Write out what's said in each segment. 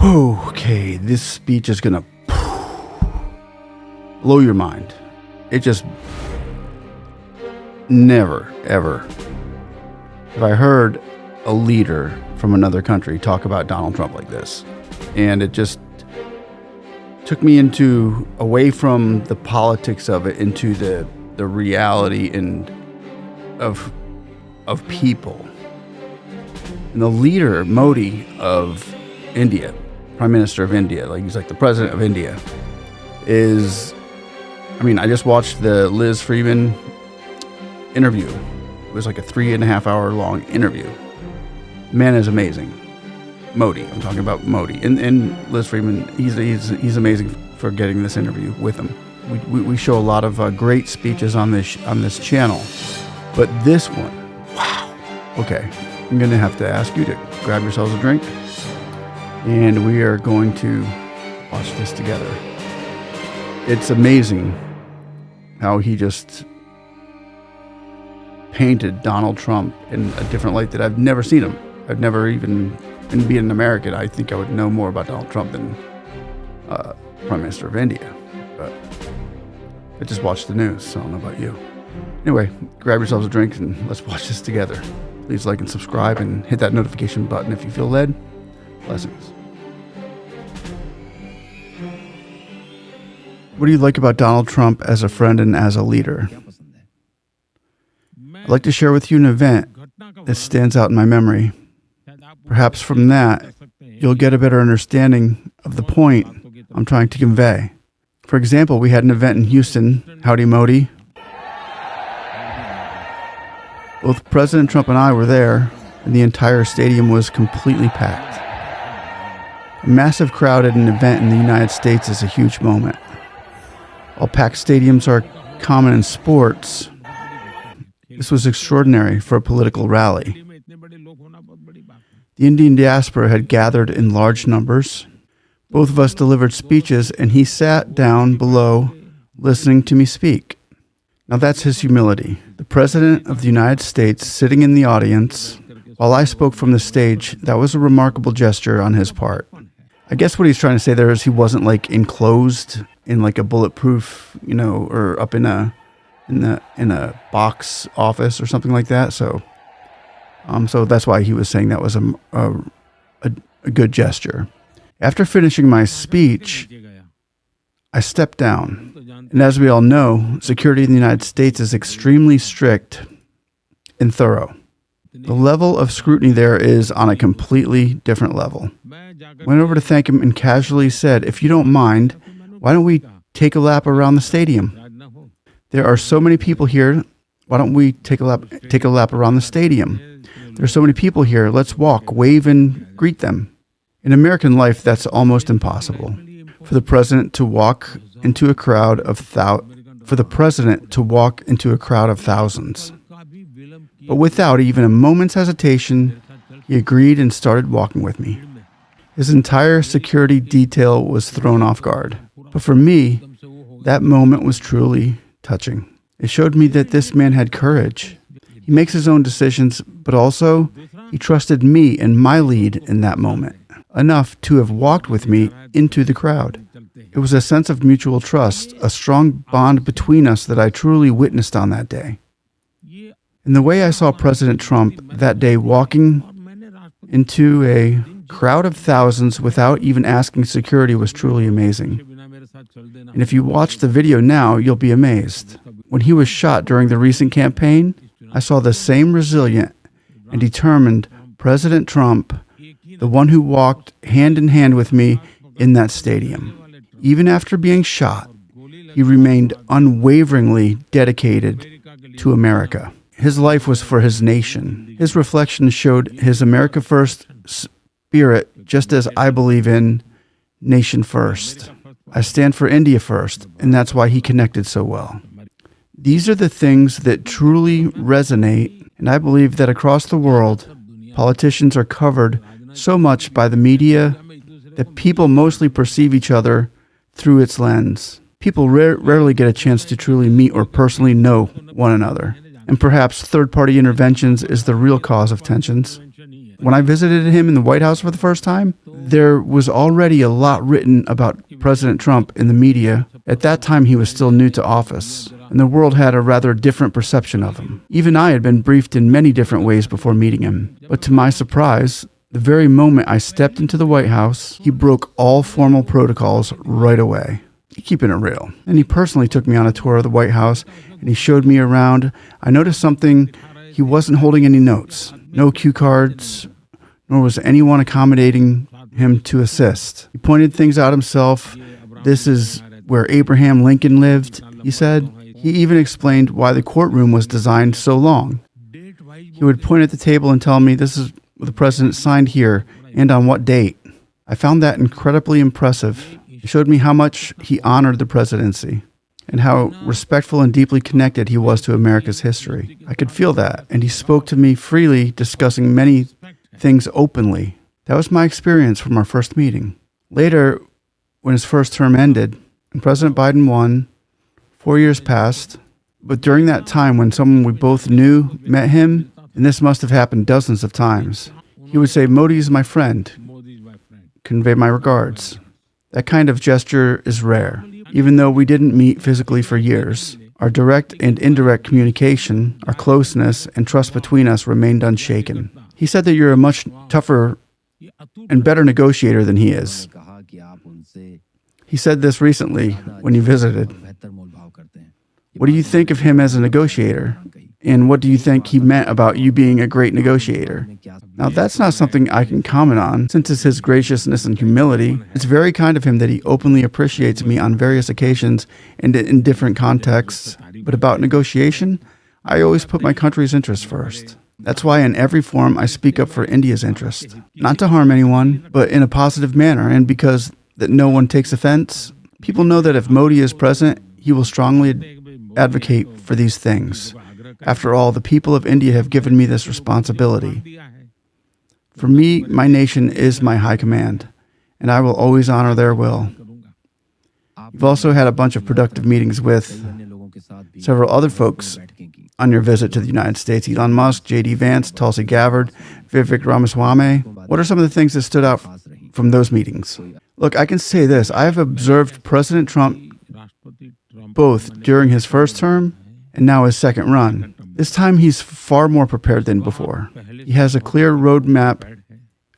Okay, this speech is gonna blow your mind. It just never, ever have I heard a leader from another country talk about Donald Trump like this. And it just took me away from the politics of it into the reality of people. And the leader, Modi, of India, Prime Minister of India, he's like the president of India, I just watched the Liz Freeman interview. It was like a 3.5 hour long interview. Man is amazing. Modi, I'm talking about Modi. And Liz Freeman, he's amazing for getting this interview with him. We show a lot of great speeches on this channel. But this one, wow. Okay, I'm going to have to ask you to grab yourselves a drink. And we are going to watch this together. It's amazing how he just painted Donald Trump in a different light that I've never seen him. I've never even, and being an American, I think I would know more about Donald Trump than Prime Minister of India. But I just watched the news, so I don't know about you. Anyway, grab yourselves a drink and let's watch this together. Please like and subscribe and hit that notification button if you feel led. Blessings. What do you like about Donald Trump as a friend and as a leader? I'd like to share with you an event that stands out in my memory. Perhaps from that, you'll get a better understanding of the point I'm trying to convey. For example, we had an event in Houston, Howdy Modi. Both President Trump and I were there, and the entire stadium was completely packed. A massive crowd at an event in the United States is a huge moment. While packed stadiums are common in sports, this was extraordinary for a political rally. The Indian diaspora had gathered in large numbers. Both of us delivered speeches, and he sat down below listening to me speak. Now that's his humility. The President of the United States sitting in the audience while I spoke from the stage, that was a remarkable gesture on his part. I guess what he's trying to say there is he wasn't enclosed in a bulletproof, or up in a box office or something like that. So that's why he was saying that was a good gesture. After finishing my speech, I stepped down. And as we all know, security in the United States is extremely strict and thorough. The level of scrutiny there is on a completely different level. Went over to thank him and casually said, "If you don't mind, why don't we take a lap around the stadium? There are so many people here. Why don't we take a lap around the stadium? There are so many people here. Let's walk, wave, and greet them." In American life, that's almost impossible. For the president to walk into a crowd of thousands. But without even a moment's hesitation, he agreed and started walking with me. His entire security detail was thrown off guard. But for me, that moment was truly touching. It showed me that this man had courage. He makes his own decisions, but also he trusted me and my lead in that moment, enough to have walked with me into the crowd. It was a sense of mutual trust, a strong bond between us that I truly witnessed on that day. And the way I saw President Trump that day walking into a crowd of thousands without even asking security was truly amazing. And if you watch the video now, you'll be amazed. When he was shot during the recent campaign, I saw the same resilient and determined President Trump, the one who walked hand in hand with me in that stadium. Even after being shot, he remained unwaveringly dedicated to America. His life was for his nation. His reflections showed his America First spirit, just as I believe in nation first. I stand for India first, and that's why he connected so well. These are the things that truly resonate, and I believe that across the world, politicians are covered so much by the media that people mostly perceive each other through its lens. People rarely get a chance to truly meet or personally know one another. And perhaps third-party interventions is the real cause of tensions. When I visited him in the White House for the first time, there was already a lot written about President Trump in the media. At that time, he was still new to office, and the world had a rather different perception of him. Even I had been briefed in many different ways before meeting him. But to my surprise, the very moment I stepped into the White House, he broke all formal protocols right away. Keeping it real. And he personally took me on a tour of the White House, and he showed me around. I noticed something. He wasn't holding any notes, no cue cards, nor was anyone accommodating him to assist. He pointed things out himself. This is where Abraham Lincoln lived, he said. He even explained why the courtroom was designed so long. He would point at the table and tell me, this is what the president signed here and on what date. I found that incredibly impressive. It showed me how much he honored the presidency and how respectful and deeply connected he was to America's history. I could feel that, and he spoke to me freely, discussing many things openly. That was my experience from our first meeting. Later, when his first term ended, and President Biden won, 4 years passed, but during that time when someone we both knew met him, and this must have happened dozens of times, he would say, "Modi is my friend. Convey my regards." That kind of gesture is rare. Even though we didn't meet physically for years, our direct and indirect communication, our closeness, and trust between us remained unshaken. He said that you're a much tougher and better negotiator than he is. He said this recently when you visited. What do you think of him as a negotiator? And what do you think he meant about you being a great negotiator? Now, that's not something I can comment on, since it's his graciousness and humility. It's very kind of him that he openly appreciates me on various occasions and in different contexts. But about negotiation, I always put my country's interests first. That's why in every forum I speak up for India's interest. Not to harm anyone, but in a positive manner, and because that no one takes offense. People know that if Modi is president, he will strongly advocate for these things. After all, the people of India have given me this responsibility. For me, my nation is my high command, and I will always honor their will. You've also had a bunch of productive meetings with several other folks on your visit to the United States: Elon Musk, J.D. Vance, Tulsi Gabbard, Vivek Ramaswamy. What are some of the things that stood out from those meetings? Look, I can say this. I have observed President Trump both during his first term and now his second run. This time he's far more prepared than before. He has a clear roadmap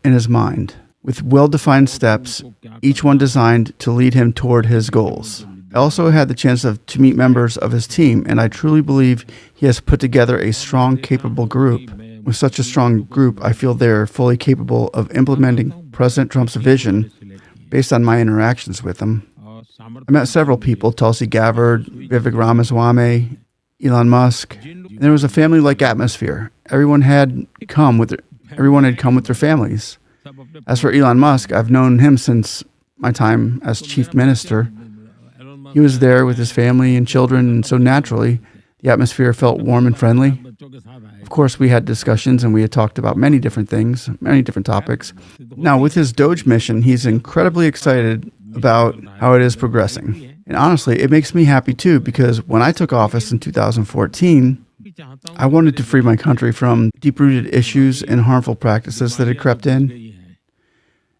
in his mind, with well-defined steps, each one designed to lead him toward his goals. I also had the chance to meet members of his team, and I truly believe he has put together a strong, capable group. With such a strong group, I feel they're fully capable of implementing President Trump's vision based on my interactions with him. I met several people: Tulsi Gabbard, Vivek Ramaswamy, Elon Musk. And there was a family-like atmosphere. Everyone had come with their families. As for Elon Musk, I've known him since my time as chief minister. He was there with his family and children, and so naturally, the atmosphere felt warm and friendly. Of course, we had discussions, and we had talked about many different things, many different topics. Now, with his Doge mission, he's incredibly excited about how it is progressing. And honestly, it makes me happy too, because when I took office in 2014, I wanted to free my country from deep-rooted issues and harmful practices that had crept in.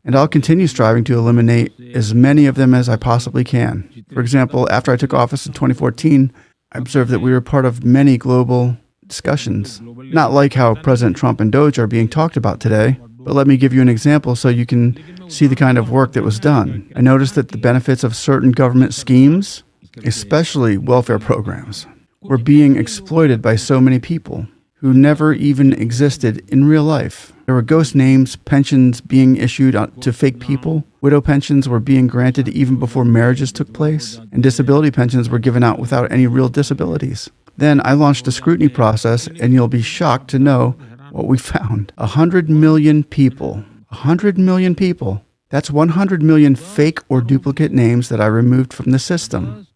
And I'll continue striving to eliminate as many of them as I possibly can. For example, after I took office in 2014, I observed that we were part of many global discussions. Not like how President Trump and Doge are being talked about today, but let me give you an example so you can see the kind of work that was done. I noticed that the benefits of certain government schemes, especially welfare programs, were being exploited by so many people who never even existed in real life. There were ghost names, pensions being issued to fake people, widow pensions were being granted even before marriages took place, and disability pensions were given out without any real disabilities. Then I launched a scrutiny process, and you'll be shocked to know what we found. 100 million people. 100 million people. That's 100 million fake or duplicate names that I removed from the system.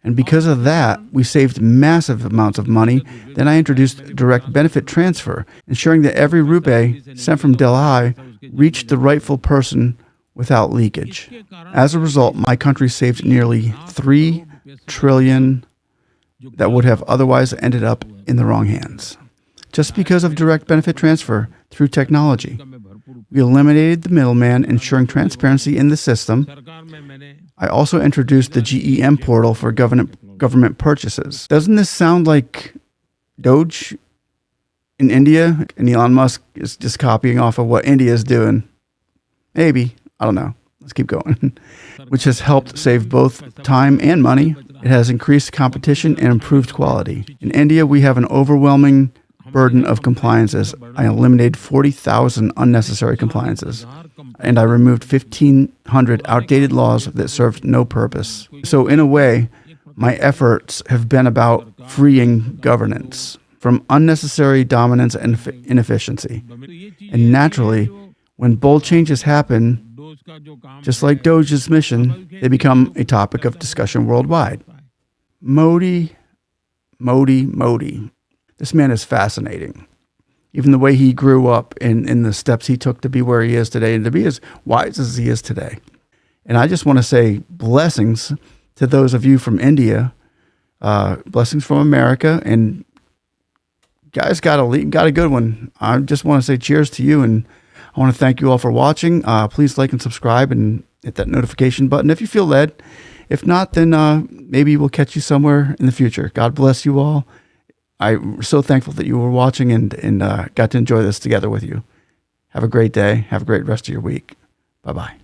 And because of that, we saved massive amounts of money. Then I introduced direct benefit transfer, ensuring that every rupee sent from Delhi reached the rightful person without leakage. As a result, my country saved nearly $3 trillion that would have otherwise ended up in the wrong hands. just because of direct benefit transfer through technology. We eliminated the middleman, ensuring transparency in the system. I also introduced the GEM portal for government purchases. Doesn't this sound like Doge in India? And Elon Musk is just copying off of what India is doing. Maybe. I don't know. Let's keep going. Which has helped save both time and money. It has increased competition and improved quality. In India, we have an overwhelming burden of compliances. I eliminated 40,000 unnecessary compliances, and I removed 1,500 outdated laws that served no purpose. So in a way, my efforts have been about freeing governance from unnecessary dominance and inefficiency. And naturally, when bold changes happen, just like Doge's mission, they become a topic of discussion worldwide. Modi. This man is fascinating. Even the way he grew up in the steps he took to be where he is today and to be as wise as he is today. And I just want to say blessings to those of you from India, blessings from America, and guys got a good one. I just want to say cheers to you, and I want to thank you all for watching. Please like and subscribe and hit that notification button if you feel led. If not, then maybe we'll catch you somewhere in the future. God bless you all. I'm so thankful that you were watching and got to enjoy this together with you. Have a great day. Have a great rest of your week. Bye-bye.